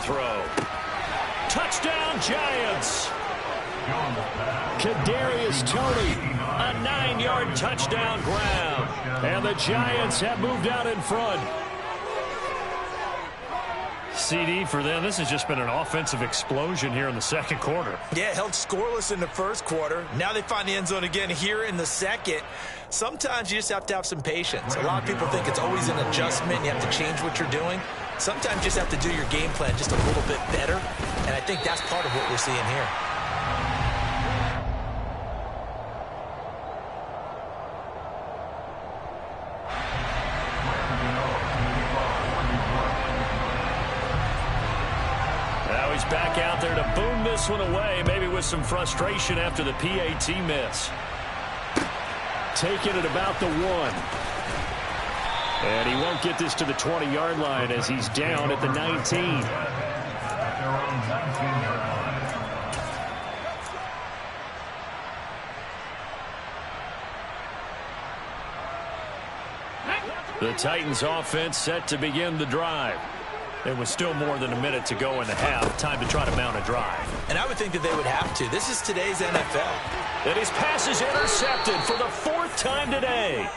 throw. Touchdown, Giants. Kadarius Toney, a 9-yard touchdown grab. And the Giants have moved out in front. CD for them. This has just been an offensive explosion here in the second quarter. Yeah, held scoreless in the first quarter. Now they find the end zone again here in the second. Sometimes you just have to have some patience. A lot of people think it's always an adjustment. You have to change what you're doing. Sometimes you just have to do your game plan just a little bit better. And I think that's part of what we're seeing here. Now he's back out there to boom this one away, maybe with some frustration after the PAT miss. Taking it about the 1. And he won't get this to the 20-yard line as he's down at the 19. The Titans offense set to begin the drive. There was still more than a minute to go in the half. Time to try to mount a drive. And I would think that they would have to. This is today's NFL. And his pass is intercepted for the 4th time today.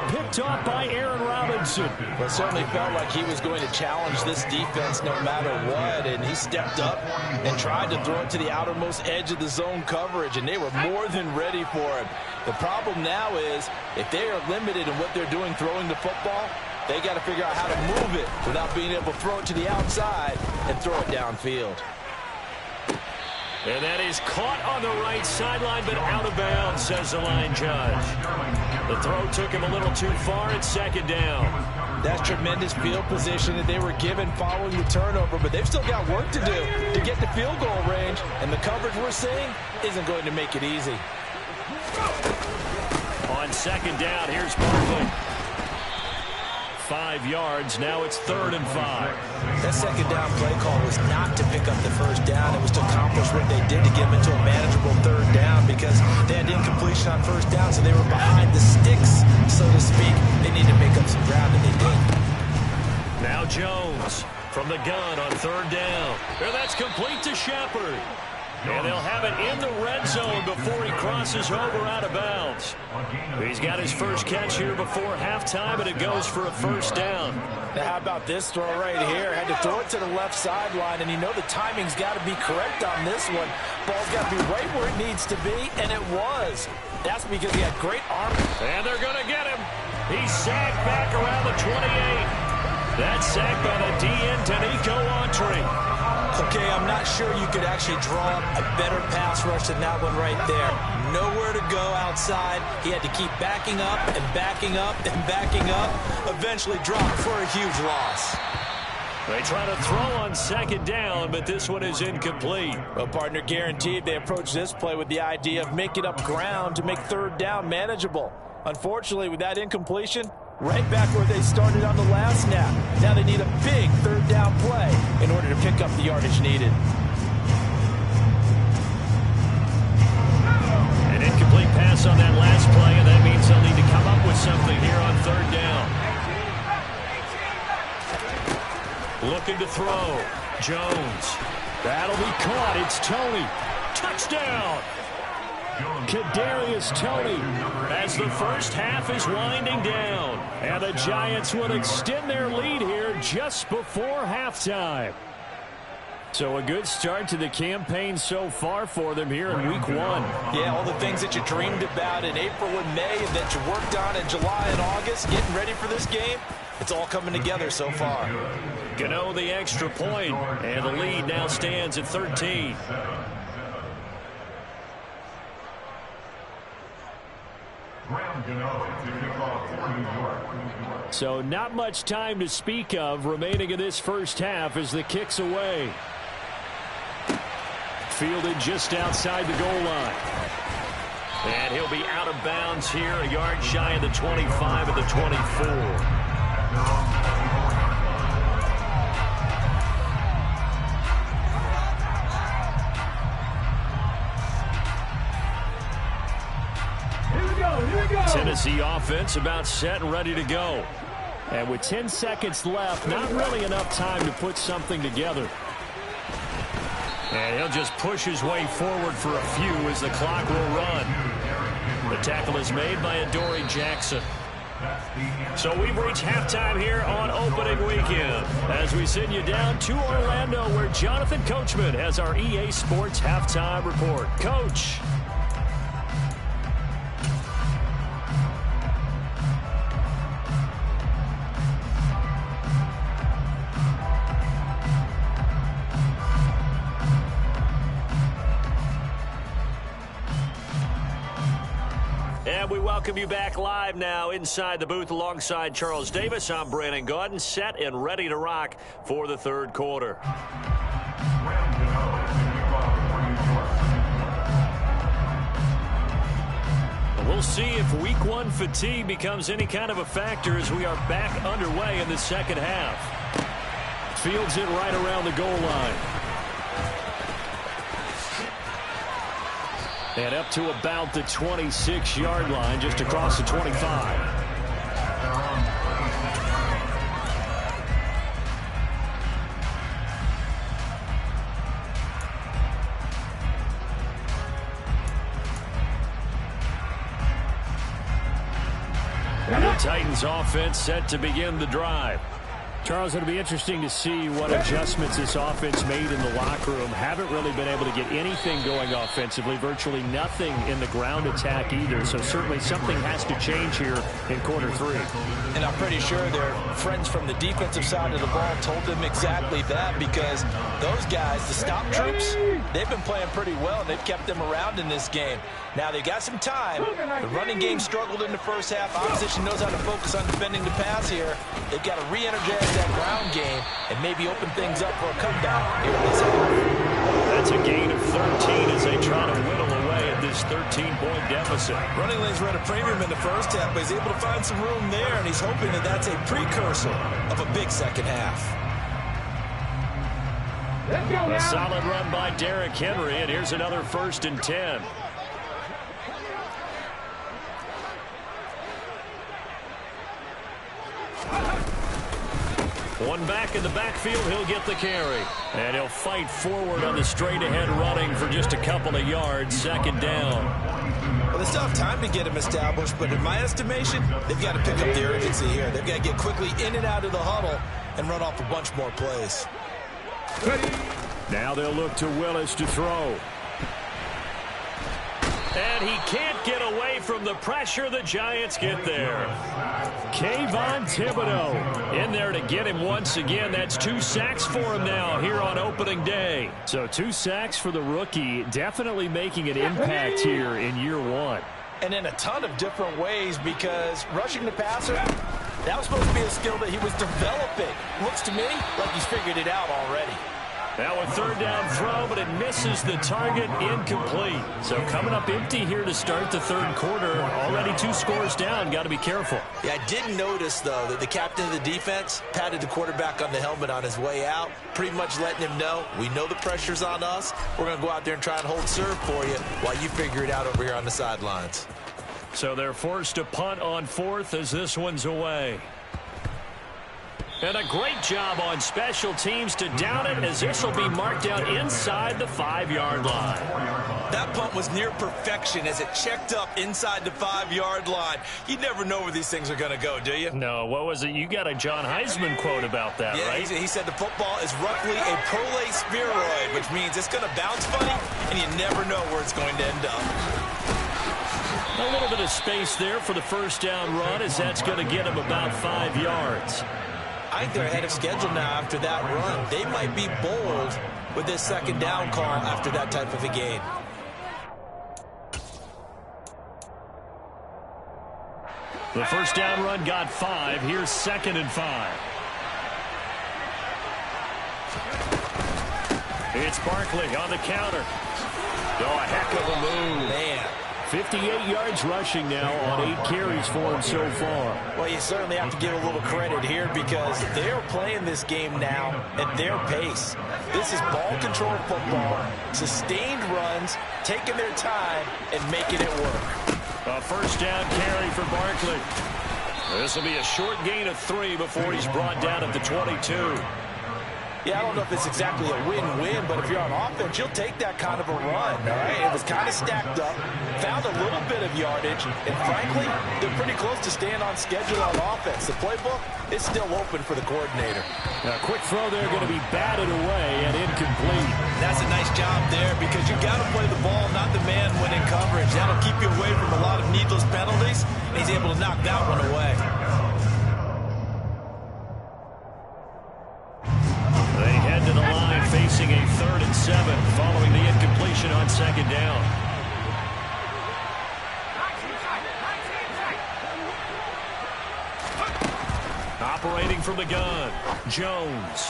Picked off by Aaron Robinson. Well, it certainly felt like he was going to challenge this defense no matter what, and he stepped up and tried to throw it to the outermost edge of the zone coverage, and they were more than ready for him. The problem now is if they are limited in what they're doing throwing the football, they got to figure out how to move it without being able to throw it to the outside and throw it downfield. And that is caught on the right sideline, but out of bounds, says the line judge. The throw took him a little too far at 2nd down. That's tremendous field position that they were given following the turnover, but they've still got work to do to get the field goal range, and the coverage we're seeing isn't going to make it easy. On 2nd down, here's Barkley. 5 yards. Now it's 3rd and 5. That 2nd down play call was not to pick up the 1st down. It was to accomplish what they did to get them into a manageable 3rd down because they had incompletion on 1st down, so they were behind the sticks, so to speak. They needed to make up some ground, and they did. Now Jones from the gun on 3rd down. And that's complete to Shepard. And they'll have it in the red zone before he crosses over out of bounds. He's got his first catch here before halftime, and it goes for a 1st down. Now, how about this throw right here? Had to throw it to the left sideline, and you know the timing's got to be correct on this one. Ball's got to be right where it needs to be, and it was. That's because he had great arm. And they're going to get him. He's sacked back around the 28. That's sacked by the DN, Danico Autry. Okay, I'm not sure you could actually draw up a better pass rush than that one right there. Nowhere to go outside. He had to keep backing up and backing up and backing up. Eventually dropped for a huge loss. They try to throw on 2nd down, but this one is incomplete. Well, partner, guaranteed they approach this play with the idea of making up ground to make 3rd down manageable. Unfortunately, with that incompletion, right back where they started on the last snap. Now they need a big 3rd down play in order to pick up the yardage needed. An incomplete pass on that last play, and that means they'll need to come up with something here on 3rd down. Looking to throw. Jones. That'll be caught. It's Toney. Touchdown! Kadarius Toney as the first half is winding down. And the Giants will extend their lead here just before halftime. So a good start to the campaign so far for them here in week 1. Yeah, all the things that you dreamed about in April and May and that you worked on in July and August, getting ready for this game, it's all coming together so far. Gano the extra point, and the lead now stands at 13. So not much time to speak of remaining in this first half as the kick's away. Fielded just outside the goal line. And he'll be out of bounds here, a yard shy of the 25 of the 24. Tennessee offense about set and ready to go. And with 10 seconds left, not really enough time to put something together. And he'll just push his way forward for a few as the clock will run. The tackle is made by Adoree Jackson. So we've reached halftime here on opening weekend as we send you down to Orlando where Jonathan Coachman has our EA Sports halftime report. Coach. And we welcome you back live now inside the booth alongside Charles Davis. I'm Brandon Gaudin, set and ready to rock for the third quarter. We'll see if week one fatigue becomes any kind of a factor as we are back underway in the second half. Fields it right around the goal line. And up to about the 26-yard line, just across the 25. And the Titans offense set to begin the drive. Charles, it'll be interesting to see what adjustments this offense made in the locker room. Haven't really been able to get anything going offensively, virtually nothing in the ground attack either. So certainly something has to change here in quarter three. And I'm pretty sure their friends from the defensive side of the ball told them exactly that, because those guys, the stop troops, they've been playing pretty well, and they've kept them around in this game. Now, they've got some time. The running game struggled in the first half. Opposition knows how to focus on defending the pass here. They've got to re-energize that ground game and maybe open things up for a comeback here in this half. That's a gain of 13 as they try to whittle away at this 13-point deficit. Running lanes were at a premium in the first half, but he's able to find some room there, and he's hoping that that's a precursor of a big second half. A solid run by Derrick Henry, and here's another 1st and 10. One back in the backfield, he'll get the carry. And he'll fight forward on the straight-ahead running for just a couple of yards, 2nd down. Well, they still have time to get him established, but in my estimation, they've got to pick up the urgency here. They've got to get quickly in and out of the huddle and run off a bunch more plays. Now they'll look to Willis to throw. And he can't get away from the pressure. The Giants get there. Kayvon Thibodeau in there to get him once again. That's 2 sacks for him now here on opening day. So 2 sacks for the rookie, definitely making an impact here in year one. And in a ton of different ways, because rushing the passer, that was supposed to be a skill that he was developing. Looks to me like he's figured it out already. Now a 3rd down throw, but it misses the target, incomplete. So coming up empty here to start the 3rd quarter. Already 2 scores down. Got to be careful. Yeah, I did notice, though, that the captain of the defense patted the quarterback on the helmet on his way out, pretty much letting him know, we know the pressure's on us. We're going to go out there and try and hold serve for you while you figure it out over here on the sidelines. So they're forced to punt on 4th as this one's away. And a great job on special teams to down it, as this will be marked out inside the 5-yard line. That punt was near perfection as it checked up inside the 5-yard line. You never know where these things are going to go, do you? No, what was it? You got a John Heisman quote about that, yeah, right? He said the football is roughly a prolate spheroid, which means it's going to bounce funny, and you never know where it's going to end up. A little bit of space there for the 1st down run, as that's going to get him about 5 yards. I think they're ahead of schedule now after that run. They might be bold with this 2nd down call after that type of a gain. The 1st down run got 5. Here's 2nd and 5. It's Barkley on the counter. Oh, a heck of a move. Man. 58 yards rushing now on 8 carries for him so far. Well, you certainly have to give a little credit here, because they're playing this game now at their pace. This is ball control football, sustained runs, taking their time and making it work. A 1st down carry for Barkley. This will be a short gain of 3 before he's brought down at the 22. Yeah, I don't know if it's exactly a win-win, but if you're on offense, you'll take that kind of a run, all right? It was kind of stacked up, found a little bit of yardage, and frankly, they're pretty close to staying on schedule on offense. The playbook is still open for the coordinator. A quick throw there going to be batted away and incomplete. That's a nice job there because you got to play the ball, not the man when in coverage. That'll keep you away from a lot of needless penalties, and he's able to knock that one away. They head to the line facing a 3rd and 7 following the incompletion on 2nd down. Operating from the gun, Jones.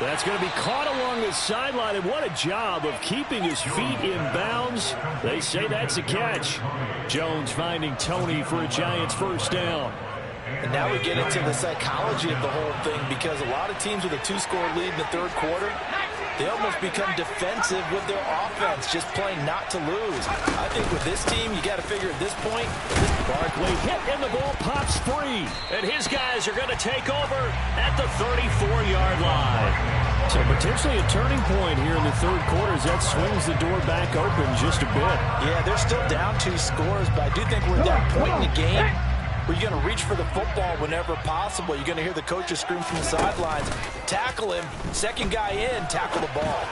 That's going to be caught along the sideline, and what a job of keeping his feet in bounds. They say that's a catch. Jones finding Tony for a Giants 1st down. And now we get into the psychology of the whole thing because a lot of teams with a 2-score lead in the 3rd quarter, they almost become defensive with their offense, just playing not to lose. I think with this team, you got to figure at this point. Barkley hit and the ball pops free. And his guys are going to take over at the 34-yard line. So potentially a turning point here in the 3rd quarter as that swings the door back open just a bit. Yeah, they're still down 2 scores, but I do think we're at that point in the game where you're going to reach for the football whenever possible. You're going to hear the coaches scream from the sidelines, tackle him, 2nd guy in, tackle the ball.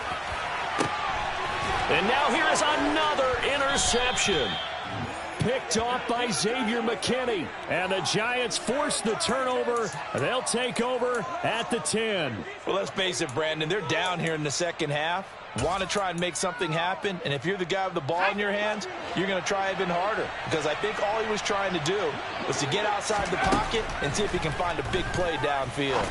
And now here is another interception. Picked off by Xavier McKinney. And the Giants force the turnover. They'll take over at the 10. Well, let's face it, Brandon, they're down here in the 2nd half. Want to try and make something happen, and if you're the guy with the ball in your hands, you're going to try even harder because I think all he was trying to do was to get outside the pocket and see if he can find a big play downfield.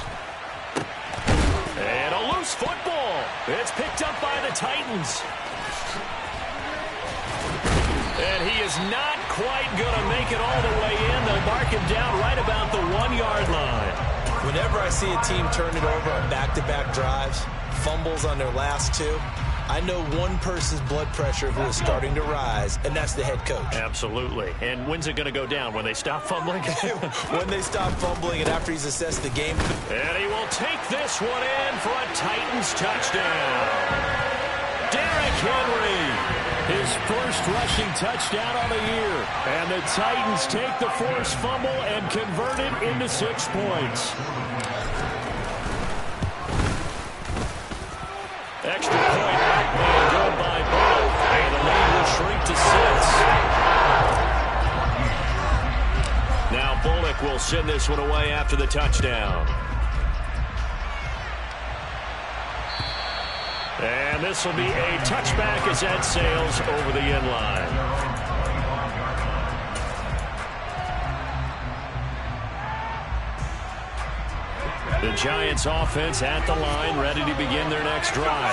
And a loose football. It's picked up by the Titans. And he is not quite going to make it all the way in. They'll mark him down right about the 1-yard line. Whenever I see a team turn it over on back-to-back drives, fumbles on their last 2, I know one person's blood pressure who is starting to rise, and that's the head coach. Absolutely. And when's it going to go down? When they stop fumbling? When they stop fumbling and after he's assessed the game. And he will take this one in for a Titans touchdown. Derrick Henry. His 1st rushing touchdown on the year. And the Titans take the forced fumble and convert it into 6 points. Extra point outplay good by Bullock. And the lead will shrink to 6. Now Bullock will send this one away after the touchdown. And this will be a touchback as that sails over the end line. The Giants offense at the line, ready to begin their next drive.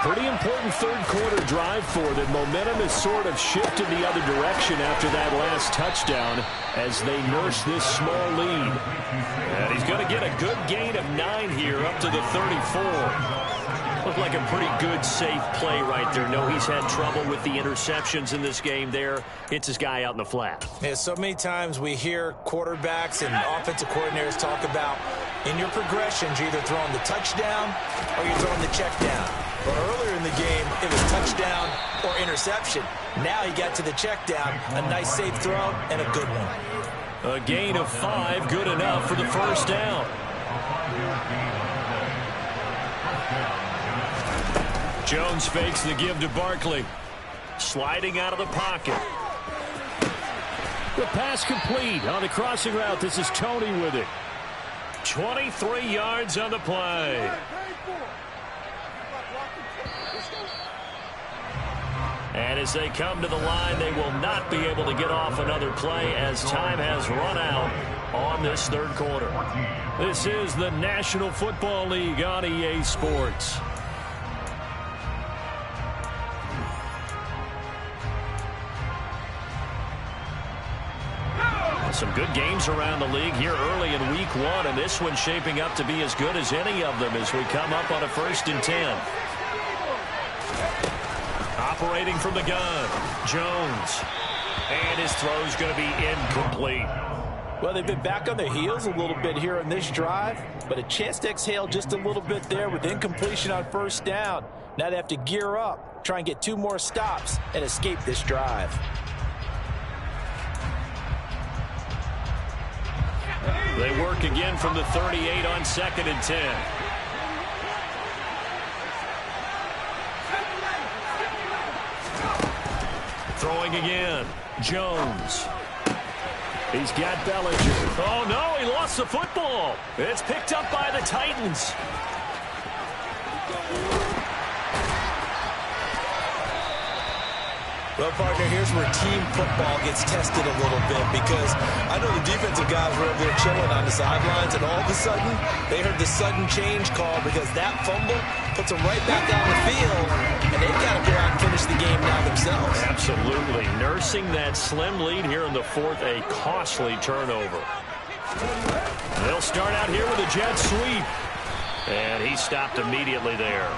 Pretty important 3rd quarter drive for them. Momentum has sort of shifted the other direction after that last touchdown as they nurse this small lead. And he's going to get a good gain of 9 here up to the 34. Looked like a pretty good, safe play right there. No, he's had trouble with the interceptions in this game there. Hits his guy out in the flat. Yeah, so many times we hear quarterbacks and offensive coordinators talk about in your progressions, you're either throwing the touchdown or you're throwing the check down. But earlier in the game, it was touchdown or interception. Now he got to the check down, a nice safe throw, and a good one. A gain of 5, good enough for the 1st down. Jones fakes the give to Barkley. Sliding out of the pocket. The pass complete on the crossing route. This is Tony with it. 23 yards on the play. And as they come to the line, they will not be able to get off another play as time has run out on this 3rd quarter. This is the National Football League on EA Sports. Some good games around the league here early in week 1, and this one's shaping up to be as good as any of them as we come up on a 1st and 10. Operating from the gun, Jones. And his throw's going to be incomplete. Well, they've been back on their heels a little bit here in this drive, but a chance to exhale just a little bit there with incompletion on first down. Now they have to gear up, try and get 2 more stops, and escape this drive. They work again from the 38 on 2nd and 10. Throwing again. Jones. He's got Bellinger. Oh, no, he lost the football. It's picked up by the Titans. Well, partner, here's where team football gets tested a little bit, because I know the defensive guys were over there chilling on the sidelines, and all of a sudden, they heard the sudden change call because that fumble puts them right back on the field, and they've got to go out and finish the game now themselves. Absolutely. Nursing that slim lead here in the 4th, a costly turnover. They'll start out here with a jet sweep, and he stopped immediately there.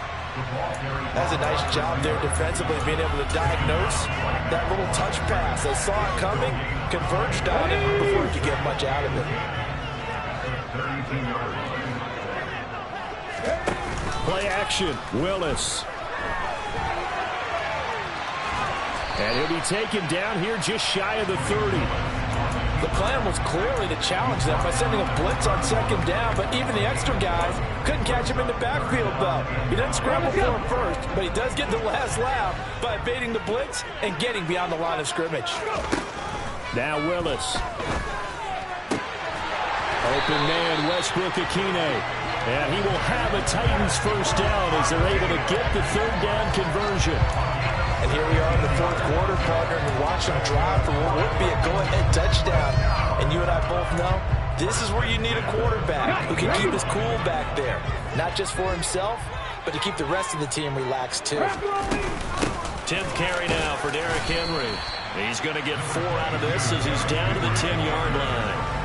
That's a nice job there defensively, being able to diagnose that little touch pass. They saw it coming, converged on it before he could get much out of it. Play action, Willis. And he'll be taken down here just shy of the 30. The plan was clearly to challenge them by sending a blitz on 2nd down, but even the extra guys couldn't catch him in the backfield, though. He didn't scramble for him first, but he does get the last laugh by evading the blitz and getting beyond the line of scrimmage. Now Willis. Open man, Westbrook-Ikhine. And he will have a Titans first down as they're able to get the 3rd down conversion. And here we are in the 4th quarter, partner, and we watch them drive for what would be a go-ahead touchdown. And you and I both know this is where you need a quarterback who can keep his cool back there. Not just for himself, but to keep the rest of the team relaxed, too. 10th carry now for Derrick Henry. He's going to get 4 out of this as he's down to the 10-yard line.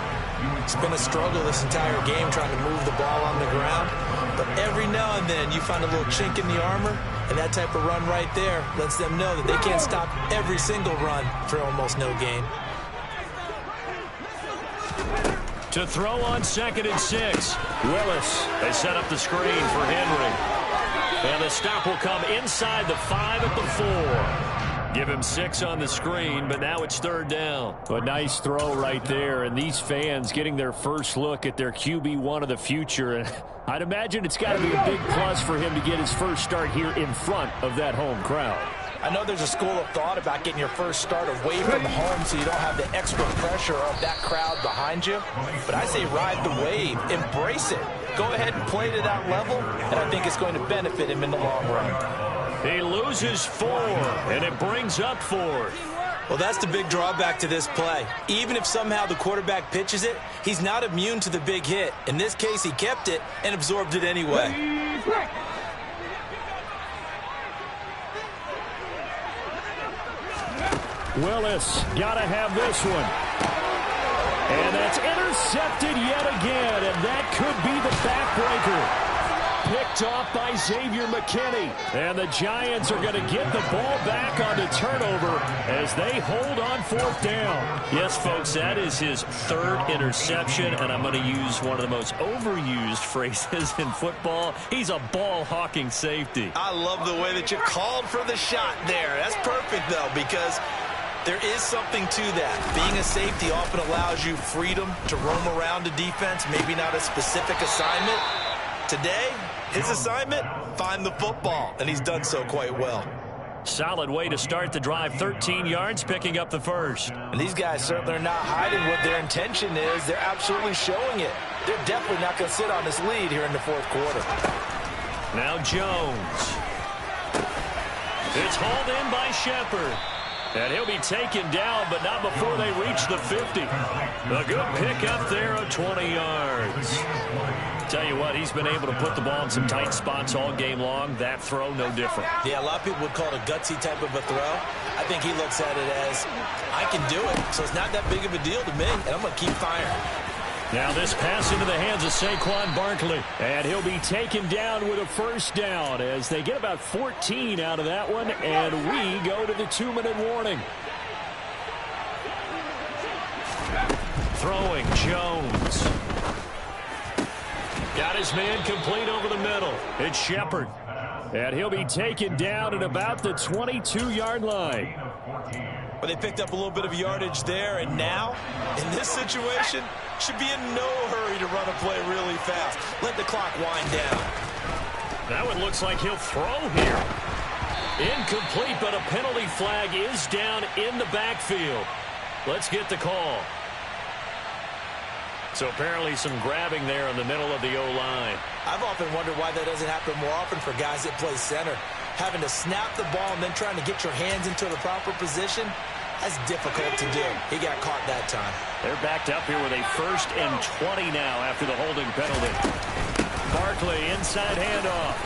It's been a struggle this entire game trying to move the ball on the ground. But every now and then you find a little chink in the armor, and that type of run right there lets them know that they can't stop every single run for almost no gain. To throw on 2nd and 6. Willis. They set up the screen for Henry. And the stop will come inside the 5 at the 4. Give him 6 on the screen, but now it's 3rd down. A nice throw right there, and these fans getting their first look at their QB1 of the future. And I'd imagine it's got to be a big plus for him to get his first start here in front of that home crowd. I know there's a school of thought about getting your first start away from home so you don't have the extra pressure of that crowd behind you. But I say ride the wave. Embrace it. Go ahead and play to that level, and I think it's going to benefit him in the long run. He loses 4, and it brings up 4th. Well, that's the big drawback to this play. Even if somehow the quarterback pitches it, he's not immune to the big hit. In this case, he kept it and absorbed it anyway. Willis, gotta have this one. And that's intercepted yet again, and that could be the backbreaker. Picked off by Xavier McKinney. And the Giants are going to get the ball back on the turnover as they hold on 4th down. Yes, folks, that is his 3rd interception, and I'm going to use one of the most overused phrases in football. He's a ball-hawking safety. I love the way that you called for the shot there. That's perfect, though, because there is something to that. Being a safety often allows you freedom to roam around a defense, maybe not a specific assignment. Today, his assignment, find the football, and he's done so quite well. Solid way to start the drive, 13 yards, picking up the first. And these guys certainly are not hiding what their intention is. They're absolutely showing it. They're definitely not going to sit on this lead here in the 4th quarter. Now Jones. It's hauled in by Shepard. And he'll be taken down, but not before they reach the 50. A good pick up there of 20 yards. Tell you what, he's been able to put the ball in some tight spots all game long. That throw, no different. Yeah, a lot of people would call it a gutsy type of a throw. I think he looks at it as, I can do it, so it's not that big of a deal to me, and I'm going to keep firing. Now this pass into the hands of Saquon Barkley. And he'll be taken down with a first down as they get about 14 out of that one. And we go to the 2-minute warning. throwing, Jones. Got his man complete over the middle. It's Shepard. And he'll be taken down at about the 22-yard line. Well, they picked up a little bit of yardage there, and now, in this situation, should be in no hurry to run a play really fast. Let the clock wind down. That one looks like he'll throw here. Incomplete, but a penalty flag is down in the backfield. Let's get the call. So apparently some grabbing there in the middle of the O-line. I've often wondered why that doesn't happen more often for guys that play center. Having to snap the ball and then trying to get your hands into the proper position, that's difficult to do. He got caught that time. They're backed up here with a 1st and 20 now after the holding penalty. Barkley, inside handoff.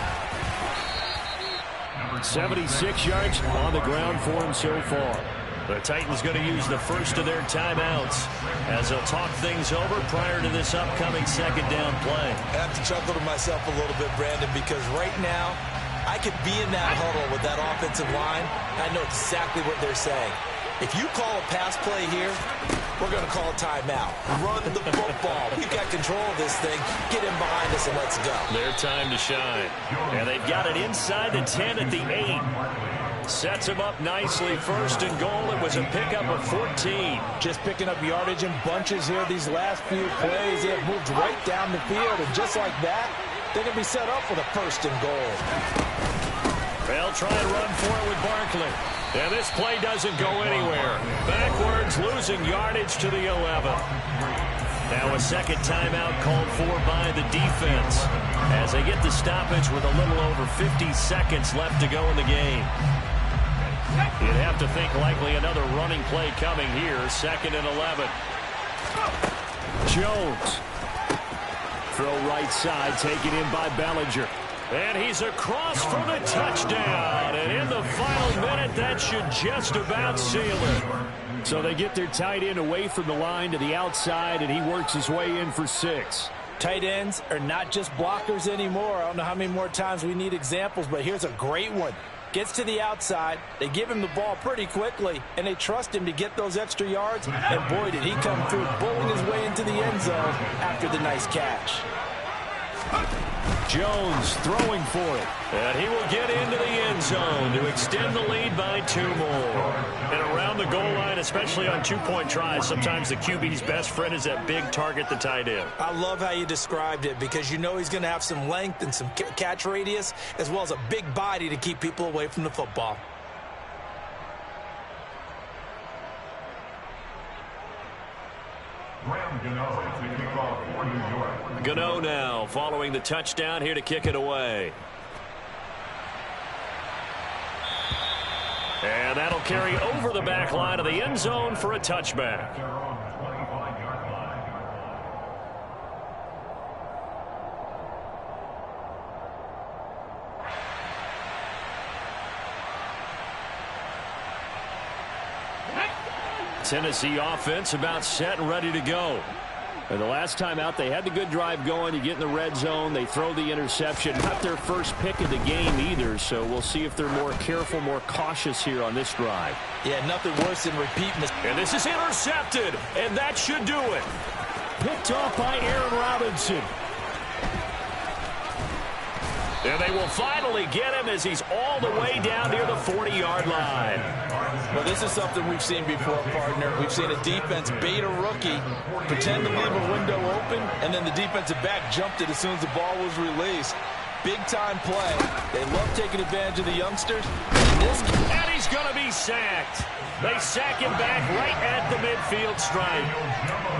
76 yards on the ground for him so far. The Titans going to use the first of their timeouts as they'll talk things over prior to this upcoming second down play. I have to chuckle to myself a little bit, Brandon, because right now I could be in that huddle with that offensive line. I know exactly what they're saying. If you call a pass play here, we're going to call a timeout. Run the football. We've got control of this thing. Get in behind us and let's go. Their time to shine. And they've got it inside the 10 at the 8. Sets him up nicely. 1st and goal. It was a pickup of 14. Just picking up yardage in bunches here. These last few plays, they have moved right down the field. And just like that, they're going to be set up for the 1st and goal. They'll try and run for it with Barkley. And this play doesn't go anywhere. Backwards, losing yardage to the 11. Now a second timeout called for by the defense as they get the stoppage with a little over 50 seconds left to go in the game. You'd have to think likely another running play coming here. 2nd and 11. Jones. Throw right side, taken in by Bellinger. And he's across for the touchdown. And in the final minute, that should just about seal it. So they get their tight end away from the line to the outside, and he works his way in for 6. Tight ends are not just blockers anymore. I don't know how many more times we need examples, but here's a great one. Gets to the outside, they give him the ball pretty quickly, and they trust him to get those extra yards. And boy, did he come through, bowling his way into the end zone after the nice catch. Jones throwing for it. And he will get into the end zone to extend the lead by 2 more. And around the goal line, especially on 2-point tries, sometimes the QB's best friend is that big target, the tight end. I love how you described it because you know he's going to have some length and some catch radius as well as a big body to keep people away from the football. Gano now following the touchdown here to kick it away. And that'll carry over the back line of the end zone for a touchback. Tennessee offense about set and ready to go. And the last time out, they had the good drive going. You get in the red zone, they throw the interception. Not their first pick of the game either, so we'll see if they're more careful, more cautious here on this drive. Yeah, nothing worse than repeat mistakes. And this is intercepted, and that should do it. Picked off by Aaron Robinson. And they will finally get him as he's all the way down near the 40-yard line. Well, this is something we've seen before, partner. We've seen a defense bait a rookie, pretend to leave a window open, and then the defensive back jumped it as soon as the ball was released. Big-time play. They love taking advantage of the youngsters. And he's going to be sacked. They sack him back right at the midfield stripe.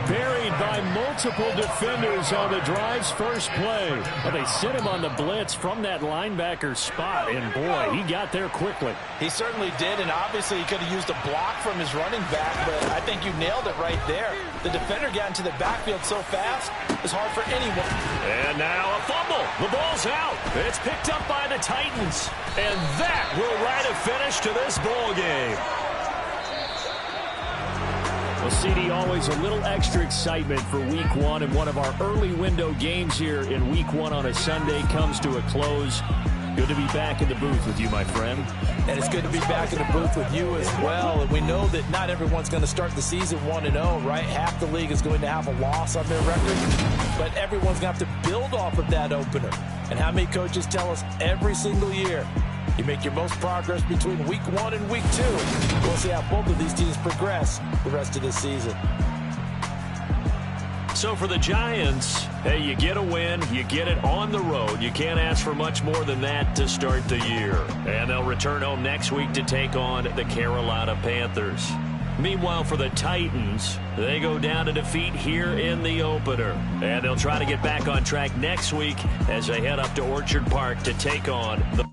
Buried by multiple defenders on the drive's first play. Well, they sent him on the blitz from that linebacker spot, and boy, he got there quickly. He certainly did, and obviously he could have used a block from his running back, but I think you nailed it right there. The defender got into the backfield so fast, it's hard for anyone. And now a fumble. The ball's out. It's picked up by the Titans, and that will write a finish to this ball game. Well, CD, always a little extra excitement for Week 1, and one of our early window games here in Week 1 on a Sunday comes to a close. Good to be back in the booth with you, my friend. And it's good to be back in the booth with you as well. And we know that not everyone's going to start the season 1-0, right? Half the league is going to have a loss on their record. But everyone's going to have to build off of that opener. And how many coaches tell us every single year, you make your most progress between Week 1 and Week 2. We'll see how both of these teams progress the rest of this season. So for the Giants, hey, you get a win, you get it on the road. You can't ask for much more than that to start the year. And they'll return home next week to take on the Carolina Panthers. Meanwhile, for the Titans, they go down to defeat here in the opener. And they'll try to get back on track next week as they head up to Orchard Park to take on the